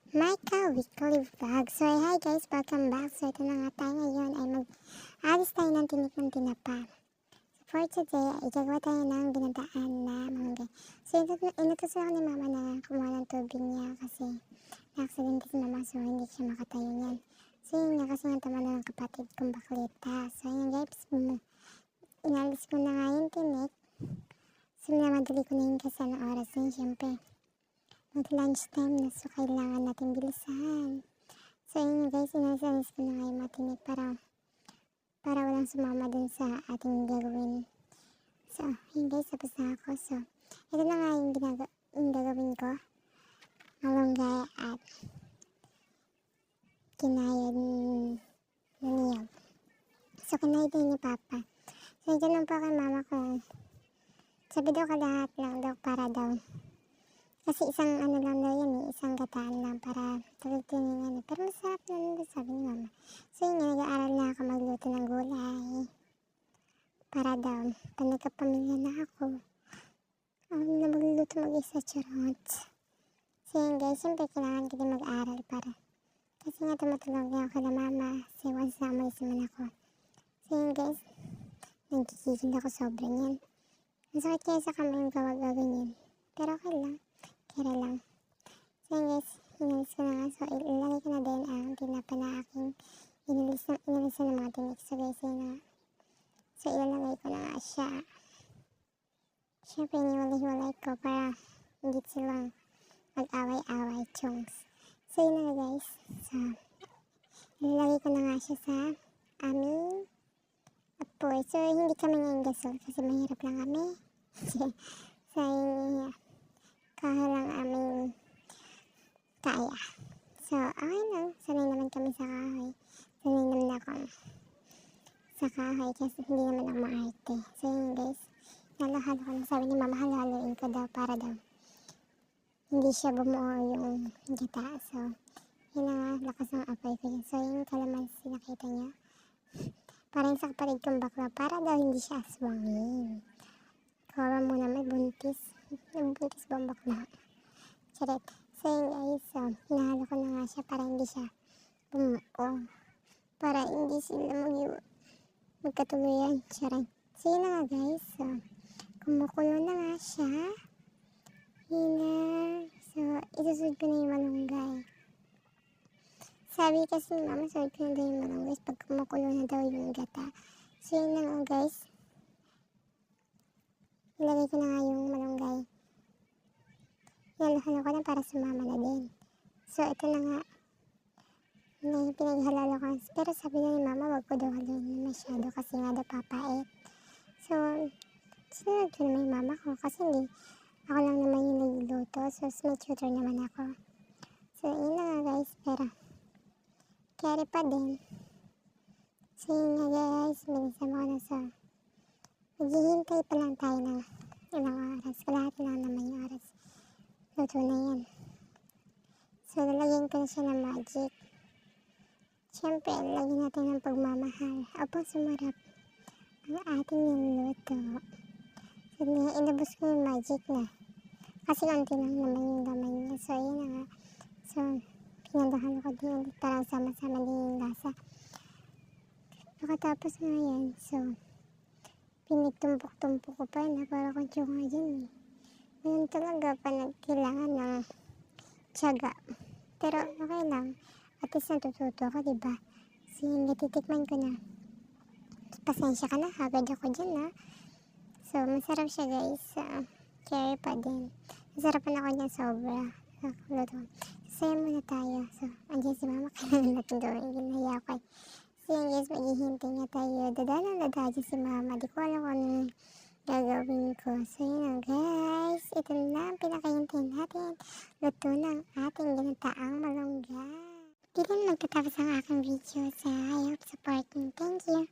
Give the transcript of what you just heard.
Micah Weekly Vlog. So, hi guys, welcome back. So, ito na nga tayo ngayon ay mag-alis tayo ng tinik ng tinapa. So, for today, ay gagawa tayo ng binadaan na mangga. So, inutusan ako ni mama na kumuha ng tubig niya kasi na-accident si mama, so hindi siya makatayo niyan. So, yun nga kasi nga tama na ng kapatid kong baklita. So, yun guys, inalis ko na nga yung tinik. So, namadali ko na yun kasi anong oras na yun, syempre. Mag-lunchtime na, so kailangan natin bilisan. So yun guys, inalis ko na nga yung matinik para walang sumama dun sa ating gagawin. So yun guys, tapos na ako. So ito na nga yung gagawin ko. Malunggay at kinayod na niyog. So kinayod na ni Papa. So dyan lang po kay mama kung sabi daw kalahat lang daw para daw. Kasi isang ano lang daw yan isang gataan lang para tuloy-tuloy. Pero masarap na sabi ni mama. So yun nga, nag-aaral na ako magluto ng gulay. Para daw, pag nagkapamilya na ako, na magluto mag-isa charot. So yun guys, siyempre kailangan ko din mag-aaral para. Kasi nga tumatulog na ako kay mama. Kasi once na umalis naman ako. So yun guys, nagkikigil ako sobrang yan. Masakit kaya sa kamay yung gawag-ganyan. Pero okay lang. Kaya lang. So yun guys, inalis ko na nga. So ilalagay ko na din ang tinapa na aking inalis na ng mga tinik. So guys, yun na. So ilalagay ko na nga siya. Siyempre iniwalay-walay ko para hindi silang mag-away-away chunks. So yun na nga guys. So ilalagay ko na nga siya sa aming apoy. So hindi kami ngayon gasol kasi mahirap lang kami. So yun kahalang aming kaya. So, okay lang. Sanay naman kami sa kahoy. Sanay naman ako sa kahoy kasi hindi naman ako maarte. So, yun guys. Nalahalo ko na. Sabi ni mama, halaluin ko daw para daw hindi siya bumuo yung gita. So, yun na nga. Lakas ng apoy ko yun. So, yung kalamansi nakita niya. Parang sa kapatid kong bakla para daw hindi siya aswangin. Kawawa mo naman buntis. Yung buntis bombak na. Charet. So yun guys, so, hinahalo ko na nga siya para hindi siya bumuo. Para hindi sila magkatuluyan. Charet. So yun na nga guys, so kumukulo na nga siya. Yun na. So isusud ko na yung malunggay. Sabi kasi ni mama, susud ko na daw yung malunggay pag kumukulo na daw yung gata. So yun na nga guys. Ilagay ko na nga yung malunggay. Hinalo ko na para sumama na din. So, ito na nga. Pinaghalalo ko. Pero sabi na ni mama, wag ko daw haluin na masyado kasi nga daw papait. So, sinunod ko naman yung mama ko kasi hindi. Ako lang naman yung nagluluto. So, may tutor naman ako. So, yun na nga guys. Pero, carry pa din. So, yun nga guys. Bilisan mo na sa maghihintay pa lang tayo ng ilang oras. Kalahati lang naman yung oras. Luto na yan. So, lalagyan ko na siya ng magic. Siyempre, lalagyan natin ng pagmamahal. Opo, sumarap ang ating niluluto. So, inubos ko yung magic na. Kasi konti lang naman yung laman niya. So, yun na nga. So, pinadahan ko din ulit para sama-sama din yung lasa. Pagkatapos nga yan, so, pinagtumpok-tumpok ko pa na para kung tiyong nga dyan eh. Ganun talaga pa kailangan ng tiyaga. Pero okay lang. At least natututo ako, diba? So yung natitikman ko na. Pasensya ka na, hagad ako dyan ha. So masarap siya guys. Carry pa din. Masarapan ako dyan sobra. Saya muna tayo. So andyan si mama, kailangan natin gawin. Ginaya ko eh. So yun guys, maghihintay nga tayo. Dadala na dahil si mama. Di ko alam kung anong gagawin ko. So yun guys, ito na ang pinakahintay natin. Luto ng ating ginataang malunggay. Di rin magtatapos ang aking video. So I hope supporting. Thank you.